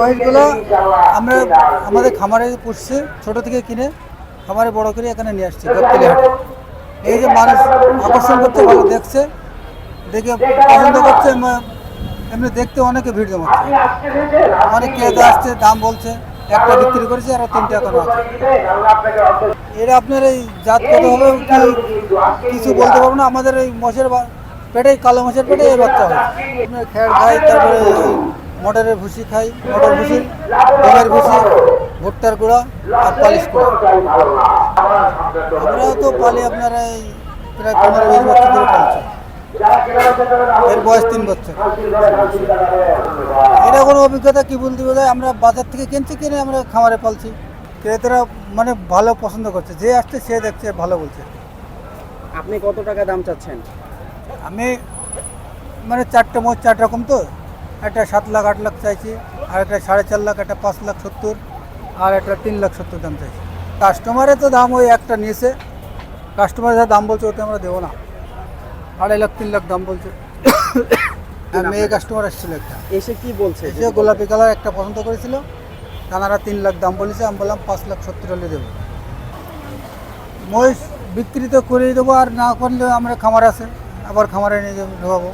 মহিষগুলো আমরা আমাদের খামারে পুষছি, ছোটো থেকে কিনে খামারে বড় করে এখানে নিয়ে আসছি গাবতলী হাটে। এই যে মানুষ আকর্ষণ করতে ভালো দেখছে, দেখে পছন্দ করছে, এমনি দেখতে অনেকে ভিড় জমাচ্ছে, অনেক ক্রেতা আসছে, দাম বলছে, একটা বিক্রি করেছে আর 3টা এখনো আছে। এরা আপনার এই জাত কত হবে কিছু বলতে পারবো না। আমাদের এই মোষের পেটে, কালো মোষের পেটে এই বাচ্চা হয়। আপনার খ্যাড় খাই, তারপরে মটরের ভুসি খাই, মটর ভুসি, গমের ভুসি, ভুট্টার গুঁড়া আর পালিশ গুঁড়া। আমরা তো পালি আপনার এই প্রায় 15-20 বছর ধরে পালছি। এর বয়স 3 বছর। এটা কোনো অভিজ্ঞতা কি বলতে বোঝা, আমরা বাজার থেকে কিনে আমরা খামারে পালছি। ক্রেতারা মানে ভালো পছন্দ করছে, যে আসছে সে দেখছে ভালো বলছে। আপনি কত টাকা দাম চাচ্ছেন? আমি মানে 4টে মোষ 4 রকম, তো একটা 7 লাখ 8 লাখ চাইছি, আর একটা 4.5 লাখ, একটা 5,70,000, আর একটা 3,70,000 দাম চাইছি। কাস্টমারে তো দাম ওই একটা নিয়েছে, কাস্টমার যা দাম বলছে ওতে আমরা দেবো না। 2.5 লাখ 3 লাখ দাম বলছে। মেয়ে কাস্টমার এসেছিল একটা, এসে কি বলছে? এসে গোলাপি কালার একটা পছন্দ করেছিল, তারা 3 লাখ দাম বলেছে, আমি বললাম 5,70,000 হলে দেবো। মহিষ বিক্রি তো করেই দেবো, আর না করলে আমরা খামার আছে, আবার খামারে নিয়ে ঢোকাবো।